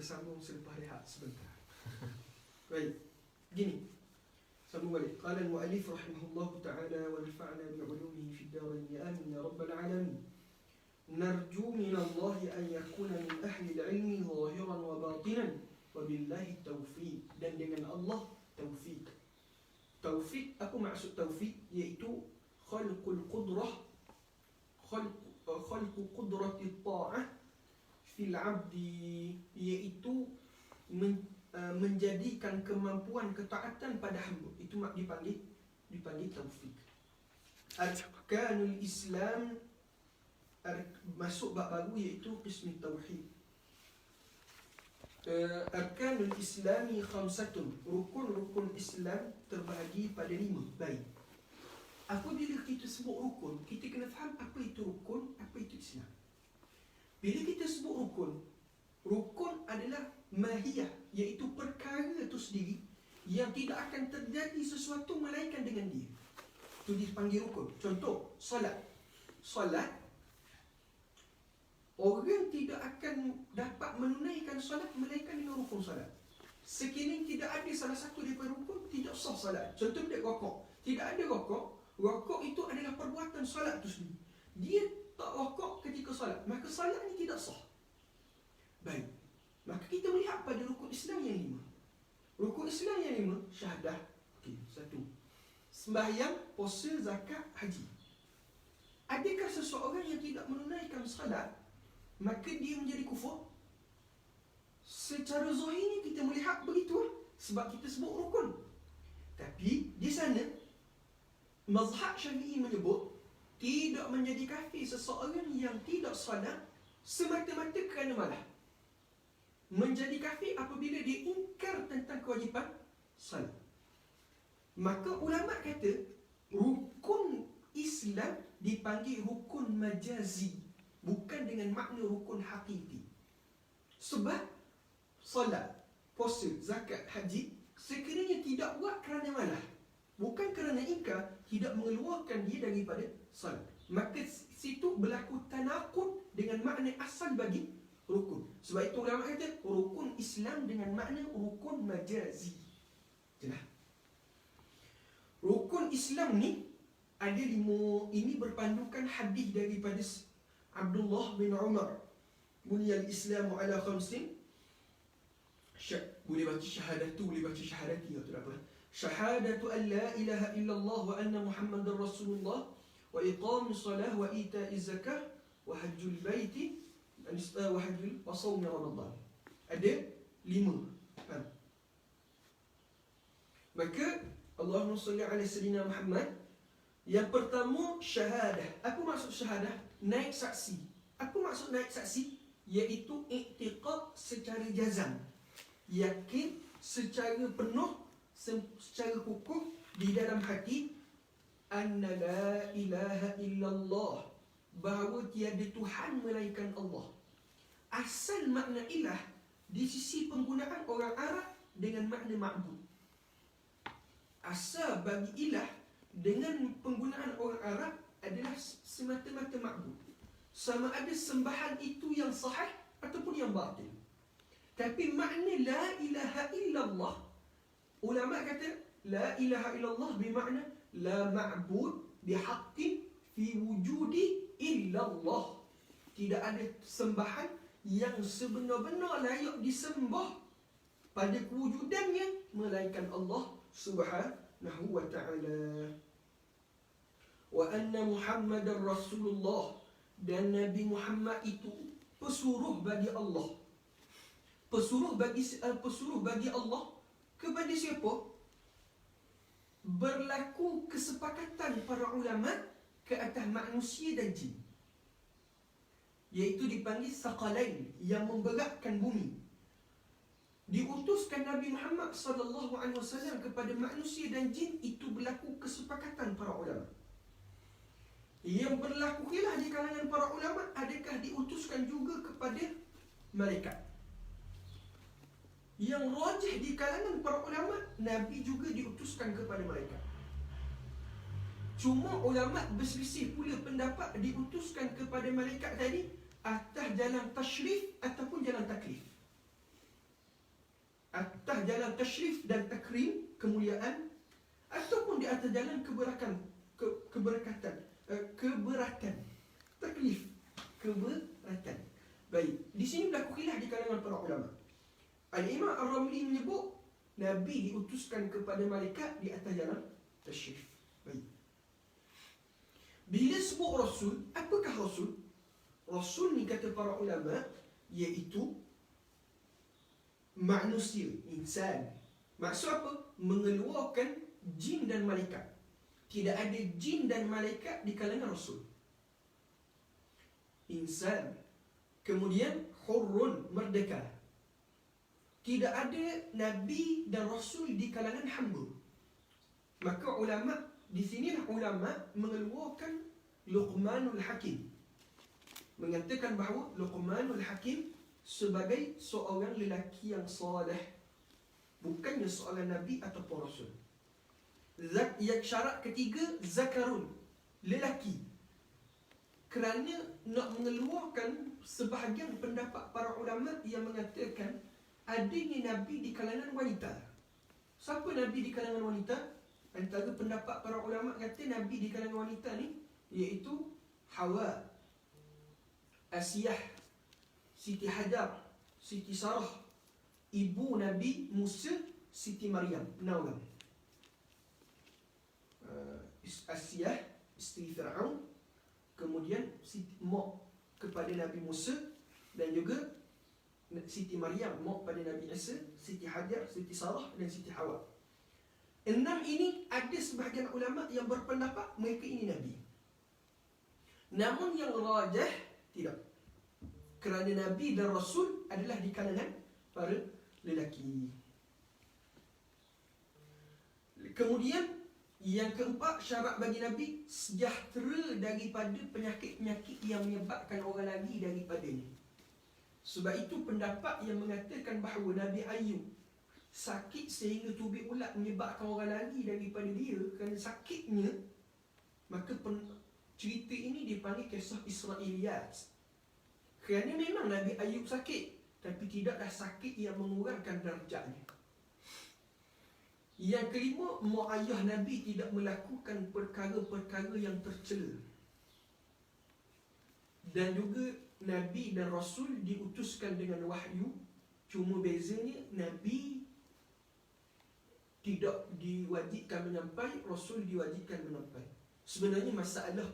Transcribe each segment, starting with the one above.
bersambung selepas rehat sebentar. Baik, gini. Sambung balik. Qala al-mu'allif rahimahullah ta'ala wa nafa'na bi'ulumihi fid darain amin ya rabbal alamin. Narju min Allah an yakuna min ahli al-ilmi zahiran wa batinan wa billahi taufiq. Dan dengan Allah taufiq. Taufiq, apa maksud taufiq? Iaitu khalqul qudrah, khalqu qudrati ta'ah fil 'abdi, iaitu menjadikan kemampuan ketaatan pada hamba. Itu dipanggil taufik. Arkanul Islam, masuk bab baru iaitu qism tauhid. Arkanul Islami khamsatun, rukun-rukun Islam terbahagi pada 5. Baik. Apabila kita sebut rukun, kita kena faham apa itu rukun, apa itu Islam. Bila kita sebut rukun, rukun adalah mahiyah, iaitu perkara itu sendiri yang tidak akan terjadi sesuatu melainkan dengan dia. Itu dipanggil rukun. Contoh, solat. Solat, orang tidak akan dapat menunaikan solat melainkan dengan rukun solat. Sekiranya tidak ada salah satu daripada rukun, tidak sah solat. Contoh dia rokok. Tidak ada rokok. Rokok itu adalah perbuatan solat itu sendiri. Dia tak rokok ketika solat, maka solat ini tidak sah. Baik. Maka kita melihat pada rukun Islam yang 5. Rukun Islam yang 5, syahadah. Okey, 1. Sembahyang, puasa, zakat, haji. Adakah seseorang yang tidak menunaikan salat maka dia menjadi kufur? Secara zahirnya kita melihat begitu, sebab kita sebut rukun. Tapi di sana mazhab Syafi'i menyebut tidak menjadi kafir seseorang yang tidak salat semata-mata kerana malah. Menjadi kafir apabila dia ingkar tentang kewajipan salat. Maka ulama kata rukun Islam dipanggil rukun majazi, bukan dengan makna rukun hakiki. Sebab salat, puasa, zakat, haji sekiranya tidak buat kerana malah, bukan kerana ingkar, tidak mengeluarkan dia daripada salat, maka situ berlaku tanaqud dengan makna asal bagi rukun. Sebab itu ulama kata rukun Islam dengan makna rukun majazi. Jelas? Rukun Islam ni ada 5. Ini berpandukan hadis daripada Abdullah bin Umar. Buniyal Islamu ala khamsin. Boleh baca syahadatu, boleh baca syahadati, atau apa? Syahadatu an la ilaha illallah wa anna Muhammadar Rasulullah wa iqamis salah wa ita'iz zakah wa hajjul baiti wa hajjul wa sawmi Ramadan. Ada 5. Faham? Maka Allahumma salli ala sayyidina Muhammad. Yang pertama, syahadah. Apa maksud syahadah? Naik saksi. Apa maksud naik saksi? Iaitu i'tiqad secara jazam, yakin secara penuh, secara kukuh di dalam hati, anna la ilaha illallah, bahawa tiada Tuhan melainkan Allah. Asal makna ilah di sisi penggunaan orang Arab dengan makna ma'bud. Asal bagi ilah dengan penggunaan orang Arab adalah semata-mata ma'bud. Sama ada sembahan itu yang sahih ataupun yang batil. Tapi makna la ilaha illallah, ulama kata la ilaha illallah bermakna la ma'bud bihaqqin fi wujudi illallah. Tidak ada sembahan yang sebenar-benar layak disembah pada kewujudannya melainkan Allah Subhanahu wa ta'ala. Wa anna Muhammadar Rasulullah, dan Nabi Muhammad itu pesuruh bagi Allah. Pesuruh bagi Allah kepada siapa? Berlaku kesepakatan para ulama ke atas manusia dan jin, iaitu dipanggil saqalain, yang memberatkan bumi. Diutuskan Nabi Muhammad SAW kepada manusia dan jin, itu berlaku kesepakatan para ulama. Yang berlaku khilaf di kalangan para ulama, adakah diutuskan juga kepada malaikat? Yang rajih di kalangan para ulama, Nabi juga diutuskan kepada malaikat. Cuma ulama berselisih pula pendapat diutuskan kepada malaikat tadi atas jalan tashrif ataupun jalan taklif. jalan tashrif dan takrim, kemuliaan, ataupun di atas jalan keberkatan, taklif, keberatan. Baik, di sini berlaku khilaf di kalangan para ulama. Al-Imam Ar-Ramli menyebut Nabi diutuskan kepada malaikat di atas jalan tashrif. Baik. Bila sebut Rasul, apakah Rasul? Rasul ni kata para ulama iaitu manusia, insan. Maksud apa? Mengeluarkan jin dan malaikat. Tidak ada jin dan malaikat di kalangan Rasul. Insan. Kemudian hurrun, merdeka. Tidak ada Nabi dan Rasul di kalangan hamba. Maka ulama, di sinilah ulama mengeluarkan Luqmanul Hakim, mengatakan bahawa Luqmanul Hakim sebagai seorang lelaki yang salih, bukannya seorang Nabi ataupun Rasul. Yang syarat ketiga, zakarun, lelaki. Kerana nak mengeluarkan sebahagian pendapat para ulama yang mengatakan adanya Nabi di kalangan wanita. Siapa Nabi di kalangan wanita? Antara pendapat para ulama kata Nabi di kalangan wanita ni iaitu Hawa, Asiyah, Siti Hajar, Siti Sarah, ibu Nabi Musa, Siti Maryam. 6 orang. Asiyah, isteri Fir'aun, kemudian mak kepada Nabi Musa, dan juga Siti Maryam, mak pada Nabi Isa, Siti Hajar, Siti Sarah dan Siti Hawa. 6 ini ada sebahagian ulama yang berpendapat mereka ini Nabi. Namun yang rajah tidak. Kerana Nabi dan Rasul adalah di kalangan para lelaki. Kemudian yang keempat, syarat bagi Nabi sejahtera daripada penyakit-penyakit yang menyebabkan orang lari daripadanya. Sebab itu pendapat yang mengatakan bahawa Nabi Ayub sakit sehingga tubik ulat menyebabkan orang lari daripada dia kerana sakitnya, maka cerita ini dipanggil kisah Israiliyat. Kerana memang Nabi Ayub sakit, tapi tidaklah sakit yang mengurangkan darjatnya. Yang kelima, mak ayah Nabi tidak melakukan perkara-perkara yang tercela. Dan juga Nabi dan Rasul diutuskan dengan wahyu. Cuma bezanya Nabi tidak diwajibkan menyampai, Rasul diwajibkan menyampai. Sebenarnya masalah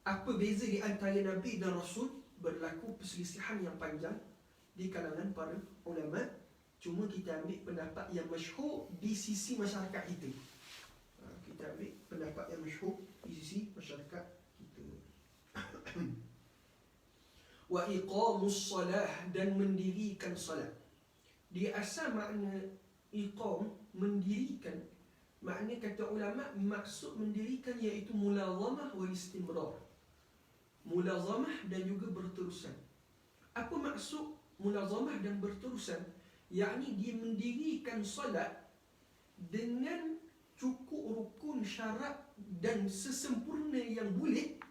apa beza di antara Nabi dan Rasul berlaku perselisihan yang panjang di kalangan para ulama. Cuma kita ambil pendapat yang masyhur di sisi masyarakat kita. Kita ambil pendapat yang masyhur di sisi masyarakat kita. Wa iqamus salah, dan mendirikan salat. Di asal makna iqam, mendirikan, makna kata ulama, maksud mendirikan iaitu mulazamah wal istimrar. Mulazamah dan juga berterusan. Apa maksud mulazamah dan berterusan? Yakni dia mendirikan salat dengan cukup rukun, syarat dan sesempurna yang boleh,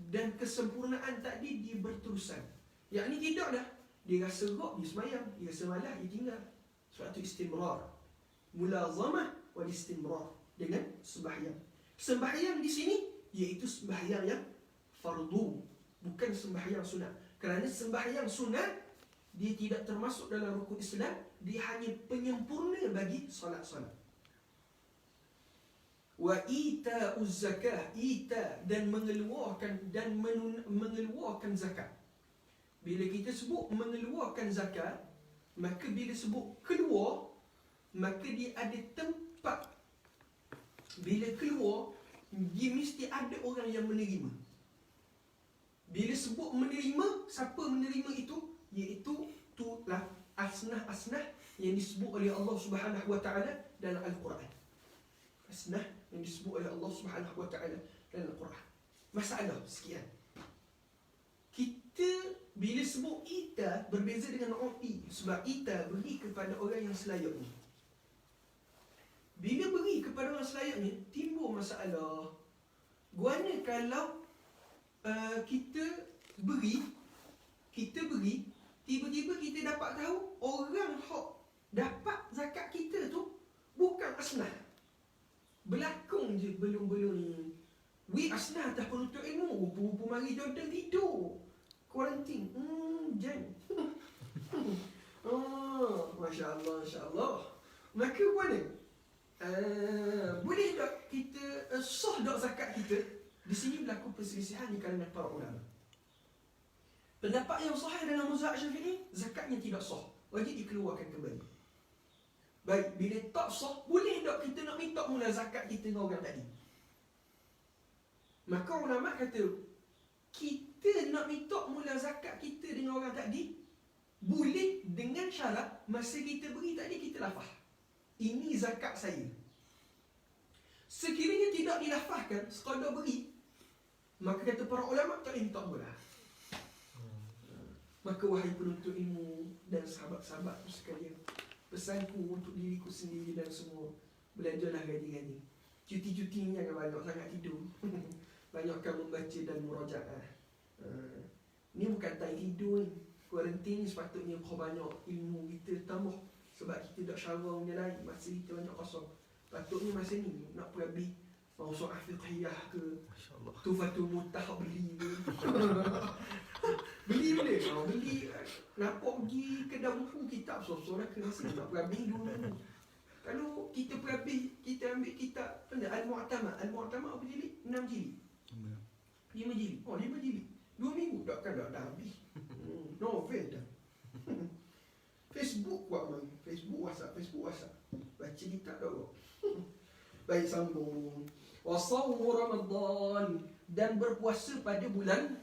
dan kesempurnaan tadi dia berterusan. Yakni tidaklah dia rasa rok, dia semayang, dia rasa malas, dia tinggal. Sebab itu istimrar. Mulazamah wal istimrar dengan sembahyang. Sembahyang di sini iaitu sembahyang yang fardu, bukan sembahyang sunat. Kerana sembahyang sunat dia tidak termasuk dalam rukun Islam, dia hanya penyempurna bagi solat-solat. Wa ita'uz zakah, ita, dan mengeluarkan zakat. Bila kita sebut mengeluarkan zakat, maka bila sebut keluar, maka dia ada tempat. Bila keluar, dia mesti ada orang yang menerima. Bila sebut menerima, siapa menerima itu? Iaitu itulah asnah-asnah yang disebut oleh Allah Subhanahu wa taala dalam Al-Quran. Asnah yang disebut oleh Allah Subhanahu wa taala dalam Al-Quran. Masalah sekian. Kita bila sebut ita berbeza dengan uti, sebab ita beri kepada orang yang selayaknya. Bila beri kepada orang selayaknya, timbul masalah. Guana kalau kita beri, tiba-tiba kita dapat tahu orang hak dapat zakat kita tu bukan asnah. Berlakon je belum-belum ni. Asnah atas penuntut ilmu. Rupa-rupa mari Jordan tidur. Kuarantin. Jan. Masya Allah, Masya Allah. Maka mana? Boleh tak kita sah tak zakat kita? Di sini berlaku perselisihan di kalangan para ulama. Pendapat yang sahih dalam mazhab Syafi'i, zakatnya tidak sah. Wajib dikeluarkan kembali. Baik, bila tak sah, boleh tak kita nak minta mula zakat kita dengan orang tadi? Maka ulama kata, kita nak minta mula zakat kita dengan orang tadi, boleh dengan syarat masa kita beri tadi kita lafaz. Ini zakat saya. Sekiranya tidak dilafazkan, sekadar beri, maka kata para ulama tak boleh minta mula. Maka wahai penuntut ilmu dan sahabat-sahabatku sekalian, pesanku untuk diriku sendiri dan semua, belajarlah rajin-rajin. Cuti-cuti ni jangan banyak sangat tidur. Banyakkan membaca dan murajaah. Ni bukan time tidur ni. Kuarantin ni sepatutnya banyak ilmu kita tambah. Sebab kita tak syarang je lain, masa kita banyak kosong. Patutnya masa ni nak pergi mausu'ah fiqhiyah ke, Tufatul Muntah beli ke. Beli boleh? Beli nampak pergi kedai buku kitab sosok dah kena sini nak pergi dulu. Kalau kita pergi, kita ambil kitab Al-Mu'tamad. Al-Mu'tamad apa jilid? 6 jilid. 5 jilid. 5 jilid. 2 minggu takkan dah habis. Novel dah. Facebook buat main. Facebook WhatsApp. Baca kitab dah. Baik, sambung. Wa shawmu Ramadan, dan berpuasa pada bulan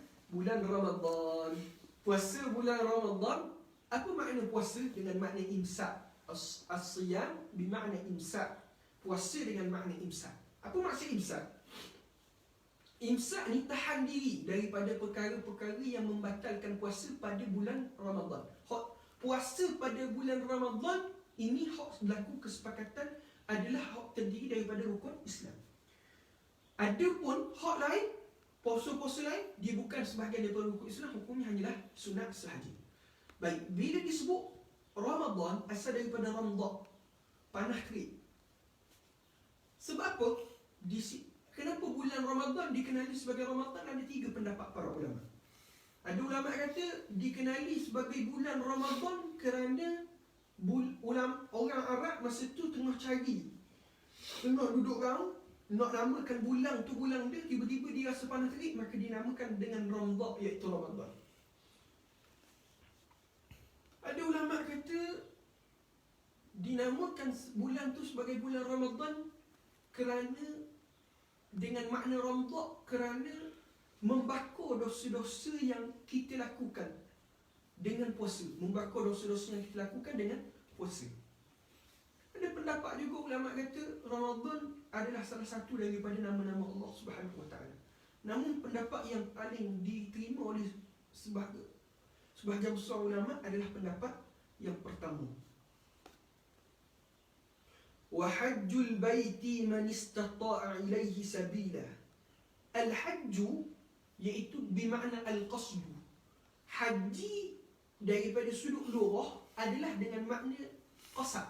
Ramadan. Puasa bulan Ramadan, apa makna puasa dengan makna imsak? As-siyam bermakna imsak. Puasa dengan makna imsak. Apa maksud imsak? Imsak ni tahan diri daripada perkara-perkara yang membatalkan puasa pada bulan Ramadan. Puasa pada bulan Ramadan ini hak berlaku kesepakatan adalah hak terdiri daripada rukun Islam. Adapun hak lain, puasa-puasa lain, dia bukan sebahagian daripada rukun Islam, hukumnya hanyalah sunat sahaja. Baik, bila disebut Ramadan, asal daripada Ramdah, panah terik. Sebab apa? Kenapa bulan Ramadan dikenali sebagai Ramadan? Ada 3 pendapat para ulama. Ada ulama kata dikenali sebagai bulan Ramadan kerana orang Arab masa tu tengah cari, tengah duduk raung, nak namakan bulan tu bulan dia, tiba-tiba dia rasa panas terik, maka dinamakan dengan Ramdah, iaitu Ramadan. Ada ulama kata dinamakan bulan tu sebagai bulan Ramadan kerana dengan makna Ramdah kerana membakar dosa-dosa yang kita lakukan dengan puasa. Membakar dosa-dosa yang kita lakukan dengan puasa. Ada pendapat juga ulama kata Ramadan adalah salah satu daripada nama-nama Allah Subhanahu Wa Taala. Namun pendapat yang paling diterima oleh sebahagian besar ulama adalah pendapat yang pertama. Wa hajjul baiti man istata'a ilaihi sabila. Al-hajju iaitu bermakna al-qasdu. Haji daripada sudut lughah adalah dengan makna qasad.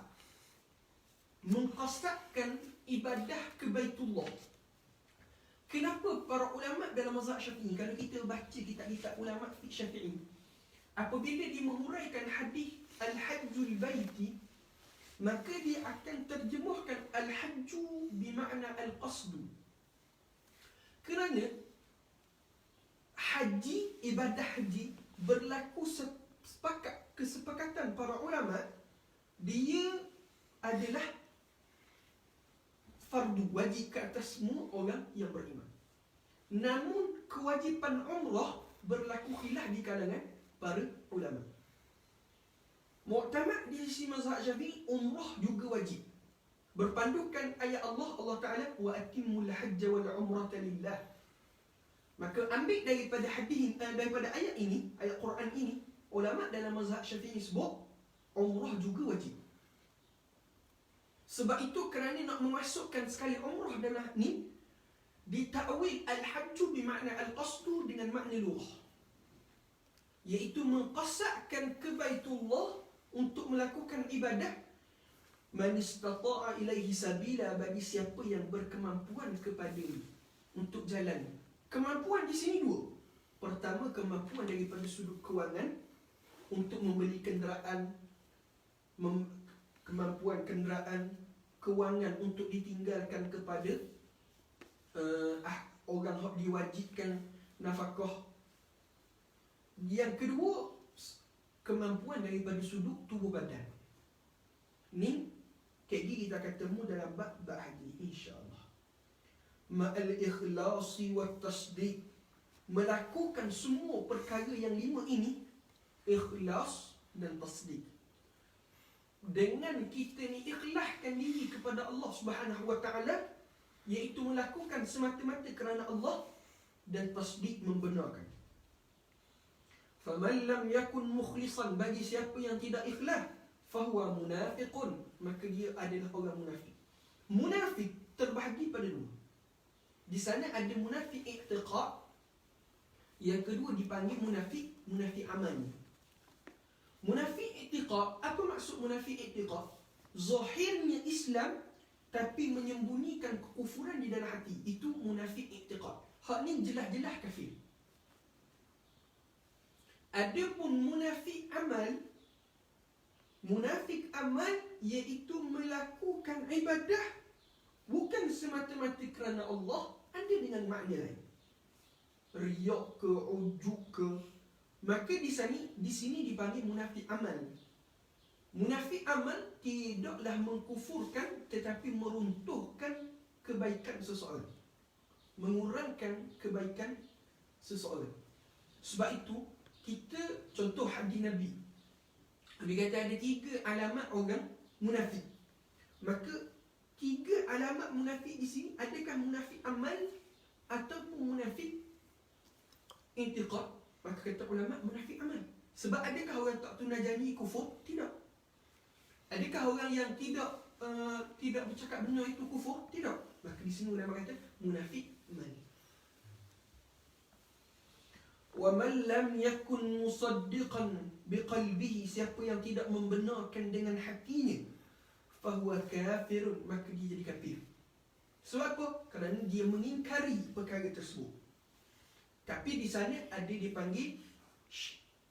Mengqasadkan ibadah ke Baitullah. Kenapa para ulama dalam mazhab Syafi'i, kalau kita baca kitab-kitab ulama fiqh Syafi'i, apabila dia menguraikan hadis al-hajjul baiti, maka dia akan terjemahkan al-hajju bermakna al-qasdu. Kerana haji, ibadah haji berlaku kesepakatan para ulama, dia adalah fardu, wajib ke atas semua orang yang beriman. Namun kewajipan umrah berlaku khilaf di kalangan para ulama. Mu'tamad di sisi mazhab Syafi'i, umrah juga wajib. Berpandukan ayat Allah Ta'ala, wa atimmul hajja wal umrata lillah. Maka ambil daripada hadis, daripada ayat ini, ayat Quran ini, ulama dalam mazhab Syafi'i sebut umrah juga wajib. Sebab itu kerana nak memasukkan sekali umrah dalam ni, ditakwil al-hajju bermakna al-qasdu dengan makna lughah, iaitu mengqasadkan ke Baitullah untuk melakukan ibadah Man istata'a ilaihi sabila, bagi siapa yang berkemampuan kepada untuk jalan. Kemampuan di sini dua. Pertama, kemampuan daripada sudut kewangan untuk membeli kenderaan, kemampuan kenderaan, kewangan untuk ditinggalkan kepada orang yang diwajibkan nafkah. Yang kedua, kemampuan daripada sudut tubuh badan. Ni KG kita akan temu dalam bab haji, insya-Allah. Ma'al ikhlasi wa tasdiq, melakukan semua perkara yang 5 ini, ikhlas dan tasdiq. Dengan kita ni ikhlaskan diri kepada Allah Subhanahu wa taala, iaitu melakukan semata-mata kerana Allah, dan tasdiq, membenarkan. Faman lam yakun mukhlisan, bagi siapa yang tidak ikhlas, fahuwa munafiqun, maka dia adalah orang munafik. Munafik terbahagi pada dua. Di sana ada munafik i'tiqad, yang kedua dipanggil munafik amal. Munafik i'tiqad, apa maksud munafik i'tiqad? Zahirnya Islam tapi menyembunyikan kekufuran di dalam hati, itu munafik i'tiqad. Hak ni jelas-jelas kafir. Adapun munafik amal iaitu melakukan ibadah bukan semata-mata kerana Allah, ada dengan makna lain, riak ke, ujub ke, maka di sini dipanggil munafik amal. Munafik amal tidaklah mengkufurkan tetapi meruntuhkan kebaikan seseorang, mengurangkan kebaikan seseorang. Sebab itu kita contoh hadis Nabi. Nabi kata ada 3 alamat orang munafik. Maka 3 alamat munafik di sini, adakah munafik amal ataupun munafik i'tiqad? Maka kata ulama munafik amal. Sebab adakah orang tak tunai janji kufur? Tidak. Adakah orang yang tidak bercakap benar itu kufur? Tidak. Maka di sini ulama kata munafik amal. Wa man lam yakun musaddiqan biqalbihi, siapa yang tidak membenarkan dengan hatinya, fahuwa kafirun, maka dia jadi kafir. Sebab apa? Kerana dia mengingkari perkara tersebut. Tapi di sana ada dipanggil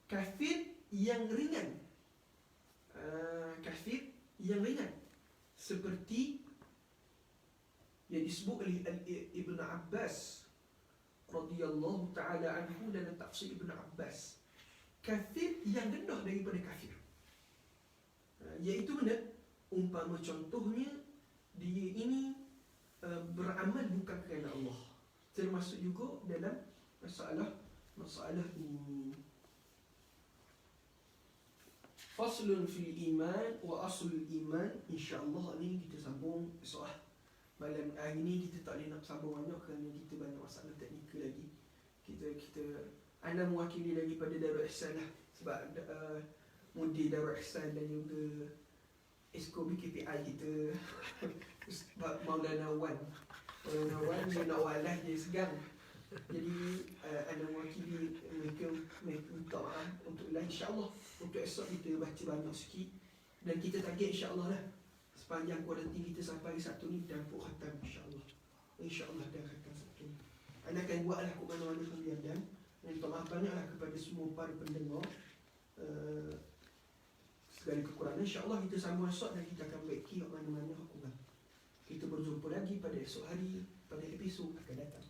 kafir yang ringan. Kafir yang ringan, seperti yang disebut oleh Ibn Abbas radhiyallahu ta'ala anhu dalam tafsir Ibn Abbas. Kafir yang rendah daripada kafir, iaitu mana? Umpama contohnya, dia ini beramal bukan kerana Allah. Termasuk juga dalam masalah ini. Faslun fil iman wa aslul iman. InsyaAllah ni kita sambung esok. Malam hari ni kita tak boleh nak sambung banyak kerana kita banyak masalah teknikal lagi. Anda mewakili daripada Darul Ihsan lah, sebab mudir Darul Ihsan dan juga Esko BKPI kita Maulana Wan dia nak walah, dia segan. Jadi anda mewakili mereka minta maaf untuk insyaAllah untuk esok kita baca banyak sikit, dan kita target insyaAllah lah sepanjang kuarantin kita sampai hari Sabtu ni dan pun khatam insyaAllah dan khatam Sabtu ni. Anda akan buatlah ke mana-mana kalian, dan minta maaf banyaklah kepada semua para pendengar segala kekurangan. InsyaAllah kita sambung esok dan kita akan baiki ke mana-mana kurang. Kita berjumpa lagi pada esok hari, pada episod akan datang.